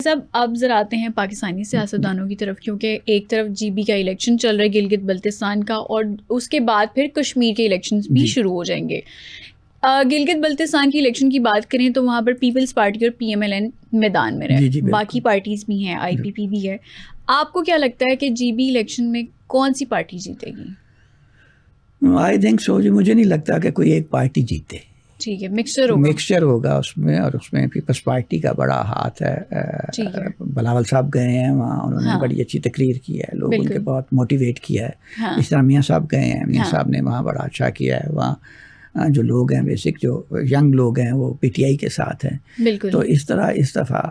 سب اب ذرا آتے ہیں پاکستانی سیاستدانوں کی طرف، کیونکہ ایک طرف جی بی کا الیکشن چل رہا ہے گلگت بلتستان کا، اور اس کے بعد پھر کشمیر کے الیکشنز بھی شروع ہو جائیں گے. گلگت بلتستان کی الیکشن کی بات کریں تو وہاں پر پیپلز پارٹی اور پی ایم ایل این میدان میں رہے، باقی پارٹیز بھی ہیں، آئی پی پی بھی ہے. آپ کو کیا لگتا ہے کہ جی بی الیکشن میں کون سی پارٹی جیتے گی؟ آئی تھنک سو جی، مجھے نہیں لگتا کہ کوئی ایک پارٹی جیتے. ٹھیک ہے، مکسچر ہوگا اس میں، اور اس میں پیپلز پارٹی کا بڑا ہاتھ ہے. بلاول صاحب گئے ہیں وہاں، انہوں نے بڑی اچھی تقریر کی ہے، لوگ ان کے بہت موٹیویٹ کیا ہے. اس طرح میاں صاحب گئے ہیں، میاں صاحب نے وہاں بڑا اچھا کیا ہے. وہاں جو لوگ ہیں بیسک جو ینگ لوگ ہیں وہ پی ٹی آئی کے ساتھ ہیں. تو اس طرح اس دفعہ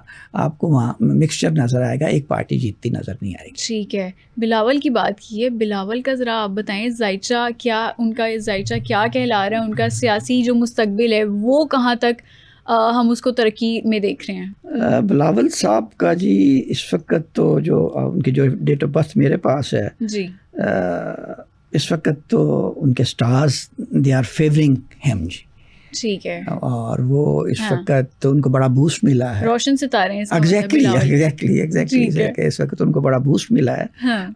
آپ کو وہاں مکسچر نظر آئے گا، ایک پارٹی جیتتی نظر نہیں آئے گی. ٹھیک ہے، بلاول کی بات کی ہے، بلاول کا ذرا آپ بتائیں ذائچہ کیا، ان کا ذائچہ کیا کہلا رہا ہے، ان کا سیاسی جو مستقبل ہے وہ کہاں تک ہم اس کو ترقی میں دیکھ رہے ہیں؟ بلاول صاحب کا جی اس وقت تو جو ان کی جو ڈیٹ آف برتھ میرے پاس ہے جی، اس وقت تو ان کے stars they are favouring him جی. ٹھیک ہے، اور وہ اس وقت تو ان کو بڑا بوسٹ ملا ہے، روشن ستارے ہیں. ایگزیکٹلی اس وقت ان کو بڑا بوسٹ ملا ہے.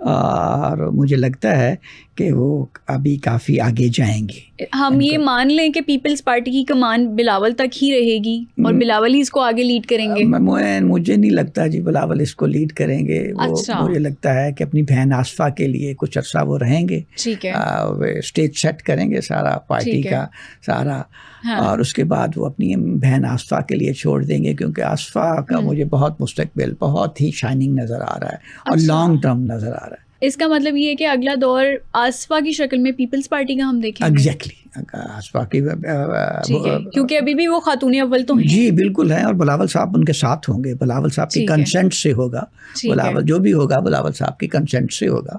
اور مجھے لگتا ہے کہ وہ ابھی کافی آگے جائیں گے. ہم یہ مان لیں کہ پیپلز پارٹی کی کمان بلاول تک ہی رہے گی اور بلاول ہی اس کو آگے لیڈ کریں گے؟ مجھے نہیں لگتا جی بلاول اس کو لیڈ کریں گے. مجھے لگتا ہے کہ اپنی بہن آصفہ کے لیے کچھ عرصہ وہ رہیں گے، اسٹیج سیٹ کریں گے سارا پارٹی کا سارا، اور اس کے بعد وہ اپنی بہن آصفہ کے لیے چھوڑ دیں گے، کیونکہ آصفہ کا مجھے بہت مستقبل بہت ہی شائننگ نظر آ رہا ہے اور لانگ ٹرم نظر آ رہا ہے. اس کا مطلب یہ ہے کہ اگلا دور آصفہ کی شکل میں پیپلز پارٹی کا ہم دیکھیں گے. ایگزیکٹلی آصفہ کی، کیونکہ ابھی بھی وہ خاتون اول تو ہیں. جی بالکل ہیں، اور بلاول صاحب ان کے ساتھ ہوں گے. بلاول صاحب کی کنسنٹ سے ہوگا، بلاول جو بھی ہوگا بلاول صاحب کی کنسنٹ سے ہوگا،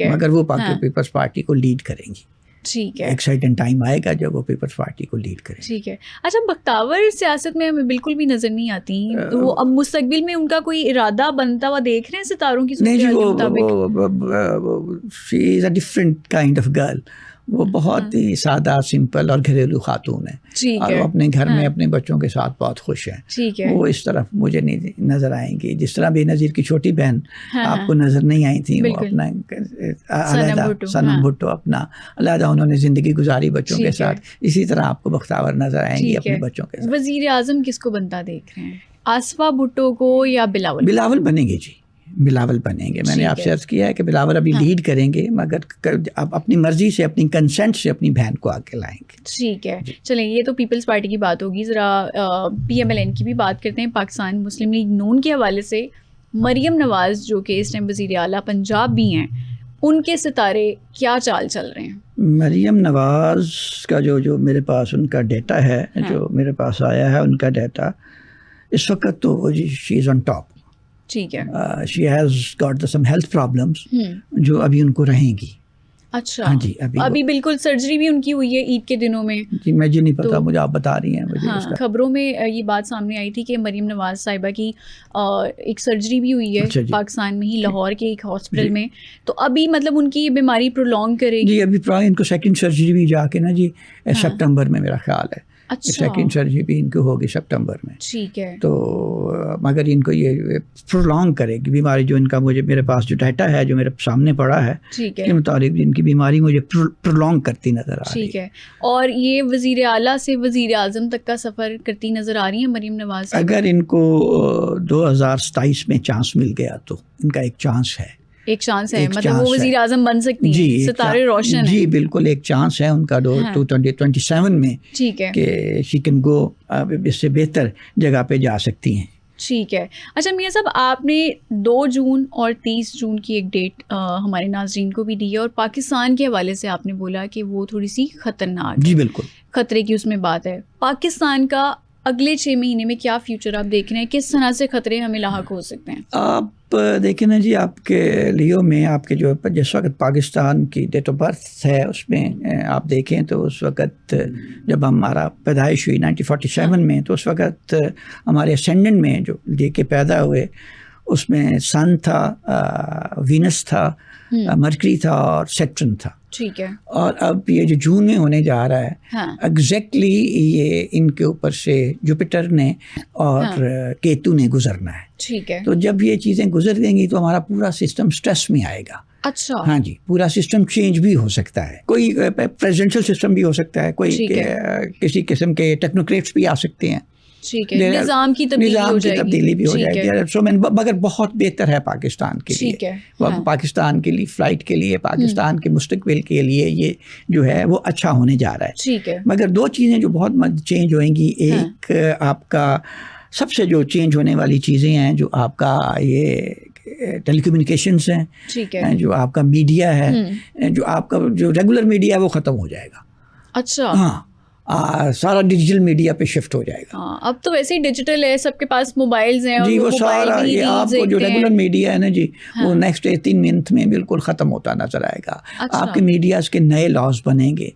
مگر وہ پیپلز پارٹی کو لیڈ کریں گی. ٹھیک ہے، ایک سرٹن ٹائم آئے گا جب وہ پیپلز پارٹی کو لیڈ کریں. ٹھیک ہے. اچھا، بختاور سیاست میں ہمیں بالکل بھی نظر نہیں آتی، وہ اب مستقبل میں ان کا کوئی ارادہ بنتا ہوا دیکھ رہے ہیں ستاروں کی صورتحال کے مطابق؟ She is a different kind of girl. وہ بہت ہی سادہ سمپل اور گھریلو خاتون ہے، اور وہ اپنے گھر میں اپنے بچوں کے ساتھ بہت خوش ہیں. وہ اس طرف مجھے نہیں نظر آئیں گی. جس طرح بے نظیر کی چھوٹی بہن آپ کو نظر نہیں آئی تھی، وہ اپنا علیحدہ سنم بھٹو اپنا علیحدہ انہوں نے زندگی گزاری بچوں کے ساتھ، اسی طرح آپ کو بختاور نظر آئیں گی اپنے بچوں کے ساتھ. وزیر اعظم کس کو بنتا دیکھ رہے ہیں، آصفہ بھٹو کو یا بلاول؟ بلاول بنیں گے جی، بلاول بنیں گے. میں نے آپ سے عرض کیا ہے کہ بلاول ابھی لیڈ کریں گے، مگر اب اپنی مرضی سے اپنی کنسنٹ سے اپنی بہن کو آگے لائیں گے. ٹھیک ہے، چلیں یہ تو پیپلز پارٹی کی بات ہوگی. ذرا پی ایم ایل این کی بھی بات کرتے ہیں. پاکستان مسلم لیگ نون کے حوالے سے مریم نواز جو کہ اس ٹائم وزیر اعلیٰ پنجاب بھی ہیں، ان کے ستارے کیا چال چل رہے ہیں؟ مریم نواز کا جو میرے پاس ان کا ڈیٹا ہے، جو میرے پاس آیا ہے ان کا ڈیٹا اس وقت تو شی از آن ٹاپ. ٹھیک ہے، she has got some health problems جو ابھی ان کو رہیں گی. اچھا جی، ابھی بالکل سرجری بھی ان کی ہوئی ہے عید کے دنوں میں. جی مجھے نہیں پتا، مجھے آپ بتا رہی ہیں. مجھے خبروں میں یہ بات سامنے آئی تھی کہ مریم نواز صاحبہ کی ایک سرجری بھی ہوئی ہے پاکستان میں ہی، لاہور کے ایک ہاسپٹل میں. تو ابھی مطلب ان کی یہ بیماری پرولونگ کرے گی؟ جی ابھی ان کو سیکنڈ سرجری بھی جا کے نا جی سپٹمبر میں میرا خیال ہے. سیکنڈ سرجری بھی ان کو ہوگی سپٹمبر میں. ٹھیک ہے، تو مگر ان کو یہ پرولونگ کرے گی بیماری. جو ان کا مجھے میرے پاس جو ڈیٹا ہے جو میرے سامنے پڑا ہے اس کے مطابق ان کی بیماری مجھے پرولونگ کرتی نظر آ رہی ہے. ٹھیک ہے، اور یہ وزیر اعلیٰ سے وزیر اعظم تک کا سفر کرتی نظر آ رہی ہیں مریم نواز؟ اگر ان کو 2027 میں چانس مل گیا تو ان کا ایک چانس ہے. ایک چانس ہے، مطلب وہ وزیر اعظم بن سکتی ہیں، ستارے روشن ہیں. جی بالکل ایک چانس ہے ان کا 2027 میں. ٹھیک ہے، کہ شی کین گو، اس سے بہتر جگہ پہ جا سکتی ہیں. ٹھیک ہے. اچھا میاں صاحب، آپ نے 2 جون اور 30 جون کی ایک ڈیٹ ہمارے ناظرین کو بھی دی ہے، اور پاکستان کے حوالے سے آپ نے بولا کہ وہ تھوڑی سی خطرناک ہے. جی بالکل، خطرے کی اس میں بات ہے. پاکستان کا اگلے 6 مہینے میں کیا فیوچر آپ دیکھ رہے ہیں؟ کس طرح سے خطرے ہمیں لاحق ہو سکتے ہیں؟ آپ دیکھیں نا جی، آپ کے لیو میں آپ کے جو جس وقت پاکستان کی ڈیٹ آف برتھ ہے اس میں آپ دیکھیں تو اس وقت جب ہمارا پیدائش ہوئی 1947 میں، تو اس وقت ہمارے اسینڈنٹ میں جو لے کے پیدا ہوئے اس میں سن تھا, وینس تھا, مرکری تھا اور سیٹرن تھا. ٹھیک ہے. اور اب یہ جو جون میں ہونے جا رہا ہے ایگزیکٹلی یہ ان کے اوپر سے جوپیٹر نے اور کیتو نے گزرنا ہے. ٹھیک ہے. تو جب یہ چیزیں گزر گئیں گی تو ہمارا پورا سسٹم سٹریس میں آئے گا. اچھا. ہاں جی, پورا سسٹم چینج بھی ہو سکتا ہے, کوئی پریزیڈنشل سسٹم بھی ہو سکتا ہے, کوئی کسی قسم کے ٹیکنوکریٹس بھی آ سکتے ہیں. ٹھیک ہے. نظام کی تبدیلی بھی ہو جائے گی. مگر بہت بہتر ہے پاکستان کے لیے, پاکستان کے لیے فلائٹ کے لیے, پاکستان کے مستقبل کے لیے یہ جو ہے وہ اچھا ہونے جا رہا ہے. ٹھیک ہے. مگر دو چیزیں جو بہت چینج ہوئیں گی, ایک آپ کا سب سے جو چینج ہونے والی چیزیں ہیں جو آپ کا یہ ٹیلی کمیونیکیشنس ہیں, جو آپ کا میڈیا ہے, جو آپ کا جو ریگولر میڈیا ہے وہ ختم ہو جائے گا. اچھا. ہاں, سارا ڈیجیٹل میڈیا پہ شفٹ ہو جائے گا. اب تو ویسے ہی ڈیجیٹل ہے, سب کے پاس موبائلز ہیں. جی وہ سارا یہ آپ کو جو ریگولر میڈیا ہے نا جی, وہ نیکسٹ 18 منتھ میں بالکل ختم ہوتا نظر آئے گا. آپ کے میڈیاز کے نئے لاز بنیں گے.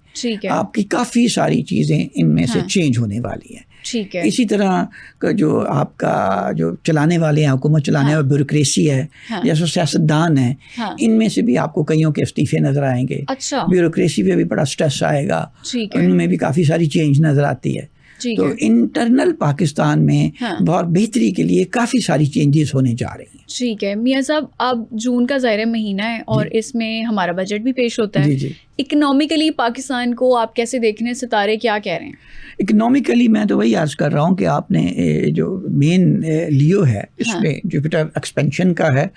آپ کی کافی ساری چیزیں ان میں سے چینج ہونے والی ہیں. ٹھیک ہے. اسی طرح جو آپ کا جو چلانے والے ہیں, حکومت چلانے والے, بیوروکریسی ہے, جیسے سیاستدان ہیں, ان میں سے بھی آپ کو کئیوں کے استعفے نظر آئیں گے. اچھا. بیوروکریسی پہ بھی بڑا سٹریس آئے گا, ان میں بھی کافی ساری چینج نظر آتی ہے. تو انٹرنل پاکستان میں بہت بہتری کے لیے کافی ساری چینجز ہونے جا رہی ہیں. ٹھیک ہے. میاں صاحب, اب جون کا ظاہر مہینہ ہے اور اس میں ہمارا بجٹ بھی پیش ہوتا ہے. اکنامکلی پاکستان کو آپ کیسے دیکھ رہے ہیں, ستارے کیا کہہ رہے ہیں؟ اکنامکلی میں تو وہی عرض کر رہا ہوں کہ آپ نے جو مین لیو ہے اس میں جوپیٹر ایکسپینشن کا ہے,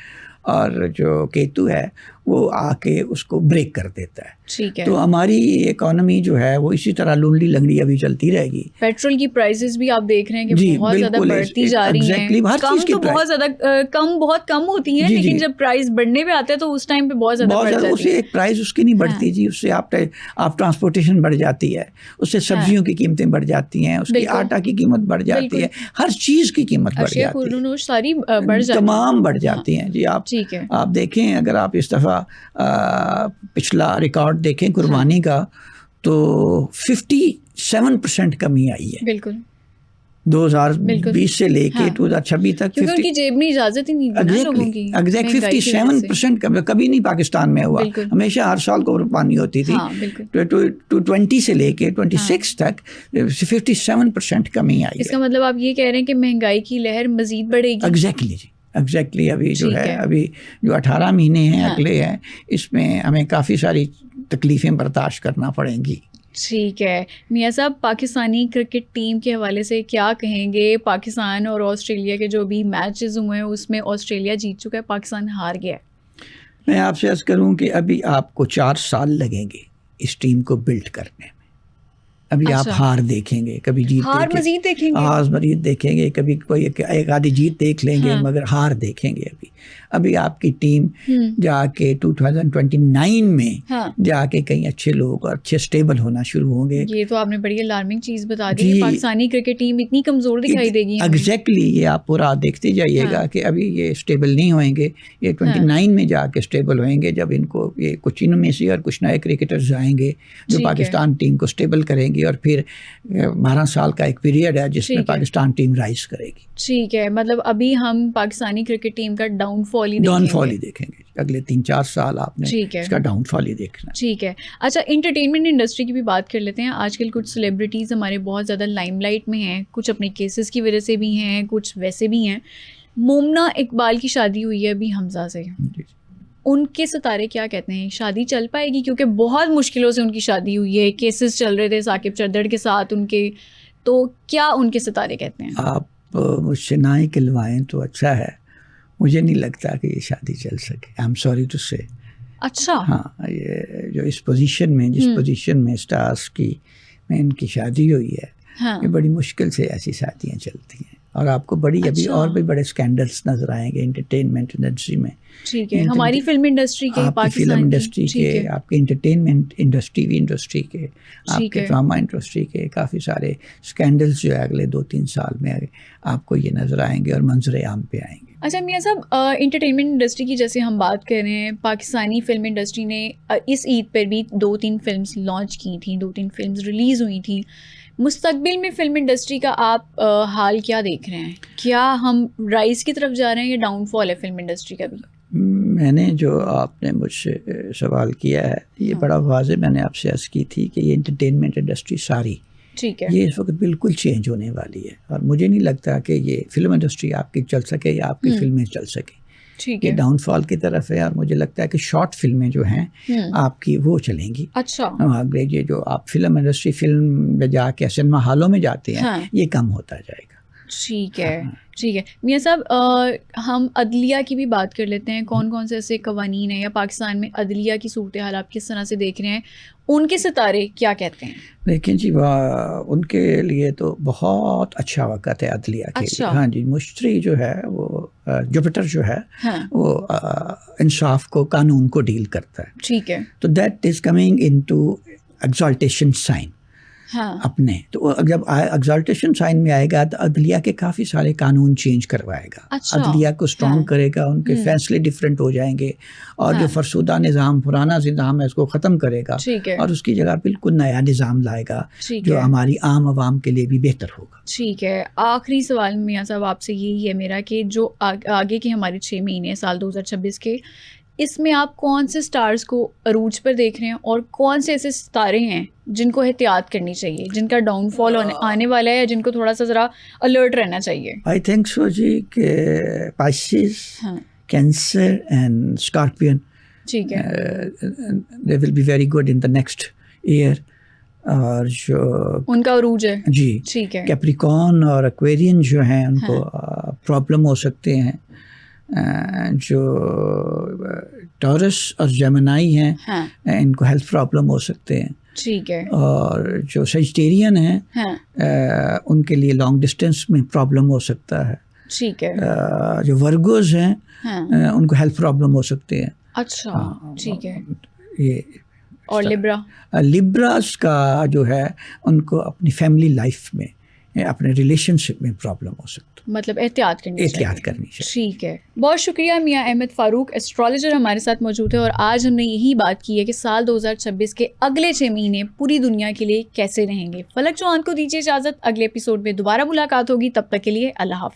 اور جو کیتو ہے وہ آ کے اس کو بریک کر دیتا ہے. ٹھیک ہے. تو ہماری اکانومی جو ہے وہ اسی طرح لونڈی لنگڑی ابھی چلتی رہے گی. پیٹرول کی پرائسز بھی آپ دیکھ رہے ہیں کہ بہت زیادہ بڑھتی جا رہی ہیں. کم تو بہت زیادہ بہت کم ہوتی ہیں, لیکن جب پرائز بڑھنے پہ آتے ہیں تو اس ٹائم پہ بہت زیادہ بڑھ جاتی ہے. اس سے ایک پرائز اس کی نہیں بڑھتی جی, اس سے آپ ٹرانسپورٹیشن بڑھ جاتی ہے, اس سے سبزیوں کی قیمتیں بڑھ جاتی ہیں, اس کی آٹا کی قیمت بڑھ جاتی ہے, ہر چیز کی قیمت بڑھ جاتی ہے, ساری بڑھ جاتی ہے, تمام بڑھ جاتی ہیں جی. آپ دیکھیں, اگر آپ اس دفعہ پچھلا ریکارڈ دیکھیں قربانی کا تو 57% کمی آئی ہے. بالکل 2020 سے لے کے 2026 تک. کیونکہ ان کی جیب میں اجازت ہی نہیں دی لوگوں کی. ایگزیکٹ 57% کبھی نہیں پاکستان میں ہوا, ہمیشہ ہر سال قربانی ہوتی تھی. 20 سے لے کے 26 تک 57% کمی آئی. اس کا مطلب آپ یہ کہہ رہے ہیں کہ مہنگائی کی لہر مزید بڑھے گی. ایگزیکٹلی جی, ایگزیکٹلی. ابھی جو ہے, ابھی جو 18 مہینے ہیں اگلے ہیں, اس میں ہمیں کافی ساری تکلیفیں برداشت کرنا پڑیں گی. ٹھیک ہے. میاں صاحب, پاکستانی کرکٹ ٹیم کے حوالے سے کیا کہیں گے؟ پاکستان اور آسٹریلیا کے جو بھی میچز ہوئے ہیں اس میں آسٹریلیا جیت چکا ہے, پاکستان ہار گیا ہے. میں آپ سے عرض کروں کہ ابھی آپ کو 4 سال لگیں گے اس ٹیم کو بلڈ کرنے میں. ابھی آپ ہار دیکھیں گے, کبھی جیت مزید دیکھیں گے, ہار مزید دیکھیں گے, کبھی کوئی ایک آدھی جیت دیکھ لیں گے, مگر ہار دیکھیں گے. ابھی آپ کی ٹیم جا کے 2029 میں جا کے کئی اچھے لوگ اور اچھے اسٹیبل ہونا شروع ہوں گے. یہ تو آپ نے بڑی الارمنگ چیز بتا دی, پاکستانی کرکٹ ٹیم اتنی کمزور دکھائی دے گی. ایگزیکٹلی, یہ آپ پورا دیکھتے جائیے گا کہ ابھی یہ اسٹیبل نہیں ہوئیں گے, یہ 29 میں جا کے اسٹیبل ہوئیں گے, جب ان کو یہ کچھ ان میں سے اور کچھ نئے کرکٹرز آئیں گے جو پاکستان ٹیم کو اسٹیبل کریں گے, اور پھر 12 سال کا ایک پیریڈ ہے جس میں پاکستان ٹیم رائز کرے گی. ٹھیک ہے. مطلب ابھی ہم پاکستانی کرکٹ ٹیم کا ڈاؤن فال ہی دیکھیں گے. اگلے 3-4 سال آپ نے اس کا ڈاؤن فال ہی دیکھنا. ٹھیک ہے. اچھا, انٹرٹینمنٹ انڈسٹری کی بھی بات کر لیتے ہیں. آج کل کچھ سیلیبریٹیز ہمارے بہت زیادہ لائم لائٹ میں ہیں, کچھ اپنے کیسز کی وجہ سے بھی ہیں, کچھ ویسے بھی ہیں. مومنا اقبال کی شادی ہوئی ہے ابھی حمزہ سے, ان کے ستارے کیا کہتے ہیں, شادی چل پائے گی؟ کیونکہ بہت مشکلوں سے ان کی شادی ہوئی ہے, کیسز چل رہے تھے ثاقب چردڑ کے ساتھ ان کے, تو کیا ان کے ستارے کہتے ہیں؟ آپ مجھ سے نہ ہی کلوائیں تو اچھا ہے, مجھے نہیں لگتا کہ یہ شادی چل سکے. آئی ایم سوری ٹو سے. اچھا. ہاں, یہ جو اس پوزیشن میں جس پوزیشن میں اسٹارس کی میں ان کی شادی ہوئی ہے, یہ بڑی مشکل سے ایسی شادیاں چلتی ہیں, اور آپ کو بڑی ابھی اور بھی بڑے اسکینڈلس نظر آئیں گے انٹرٹینمنٹ انڈسٹری میں. ٹھیک ہے. ہماری فلم انڈسٹری کے, آپ کی فلم انڈسٹری کے, آپ کے انٹرٹینمنٹ انڈسٹری کے, آپ کے ڈرامہ انڈسٹری کے کافی سارے اسکینڈلس جو ہے اگلے 2-3 سال میں آپ کو یہ نظر آئیں گے اور منظر عام پہ آئیں گے. اچھا میاں صاحب, انٹرٹینمنٹ انڈسٹری کی جیسے ہم بات کر رہے ہیں, پاکستانی فلم انڈسٹری نے اس عید پر بھی 2-3 فلمز لانچ کی تھیں, 2-3 فلمز ریلیز ہوئی تھیں. مستقبل میں فلم انڈسٹری کا آپ حال کیا دیکھ رہے ہیں؟ کیا ہم رائز کی طرف جا رہے ہیں یا ڈاؤن فال ہے فلم انڈسٹری کا بھی؟ میں نے جو آپ نے مجھ سے سوال کیا ہے یہ بڑا واضح میں نے آپ سے عرض کی تھی کہ یہ انٹرٹینمنٹ انڈسٹری ساری ٹھیک ہے یہ اس وقت بالکل چینج ہونے والی ہے، اور مجھے نہیں لگتا کہ یہ فلم انڈسٹری آپ کی چل سکے یا آپ کی فلمیں چل سکیں. ٹھیک یہ ہے، ڈاؤن فال کی طرف ہے، اور مجھے لگتا ہے کہ شارٹ فلمیں جو ہیں آپ کی وہ چلیں گی. اچھا، یہ جو آپ فلم انڈسٹری فلم میں جا کے سنیما ہالوں میں جاتے ہیں یہ کم ہوتا جائے گا. ٹھیک ہے ٹھیک ہے. میاں صاحب ہم عدلیہ کی بھی بات کر لیتے ہیں. کون کون سے ایسے قوانین ہیں یا پاکستان میں عدلیہ کی صورتحال آپ کس طرح سے دیکھ رہے ہیں؟ ان کے ستارے کیا کہتے ہیں؟ لیکن جی ان کے لیے تو بہت اچھا وقت ہے عدلیہ کے لیے. ہاں جی، مشتری جو ہے وہ جوپیٹر جو ہے وہ انصاف کو قانون کو ڈیل کرتا ہے. ٹھیک ہے، تو that is coming into exaltation sign اپنے. تو جب ایگزالٹیشن سائن میں آئے گا تو عدلیہ کے کافی سارے قانون چینج کروائے گا. عدلیہ کو اسٹرانگ کرے گا، ان کے فیصلے ڈفرینٹ ہو جائیں گے، اور جو فرسودہ نظام پرانا نظام ہے اس کو ختم کرے گا اور اس کی جگہ بالکل نیا نظام لائے گا جو ہماری عام عوام کے لیے بھی بہتر ہوگا. ٹھیک ہے. آخری سوال میاں صاحب آپ سے یہی ہے میرا کہ جو آگے کے ہمارے 6 مہینے سال 2026 کے، اس میں آپ کون سے سٹارز کو عروج پر دیکھ رہے ہیں اور کون سے ایسے ستارے ہیں جن کو احتیاط کرنی چاہیے، جن کا ڈاؤن فال آنے والا ہے یا جن کو تھوڑا سا ذرا الرٹ رہنا چاہیے؟ آئی تھنک سو جی کہ پائسز، کینسر اینڈ اسکارپین ٹھیک ہے they will be very good in the next year. اور جو ان کا عروج ہے جی ٹھیک ہے، کیپریکون اور ایکویرین جو ہیں ان کو پرابلم ہو سکتے ہیں. جو ٹورس اور جیمنائی ہیں ان کو ہیلتھ پرابلم ہو سکتے ہیں. ٹھیک ہے. اور جو سیجٹیرین ہیں ان کے لیے لانگ ڈسٹینس میں پرابلم ہو سکتا ہے. ٹھیک ہے. جو ورگوز ہیں ان کو ہیلتھ پرابلم ہو سکتے ہیں. اچھا ٹھیک ہے. یہ اور لیبراز کا جو ہے ان کو اپنی فیملی لائف میں اپنے ریلیشن شپ میں پرابلم ہو سکتا ہے، مطلب احتیاط کرنی چاہیے. ٹھیک ہے. بہت شکریہ میاں احمد فاروق، ایسٹرالوجر ہمارے ساتھ موجود ہے، اور آج ہم نے یہی بات کی ہے کہ سال 2026 کے اگلے 6 مہینے پوری دنیا کے لیے کیسے رہیں گے. فلک چوہان کو دیجیے اجازت، اگلے ایپیسوڈ میں دوبارہ ملاقات ہوگی. تب تک کے لیے اللہ حافظ.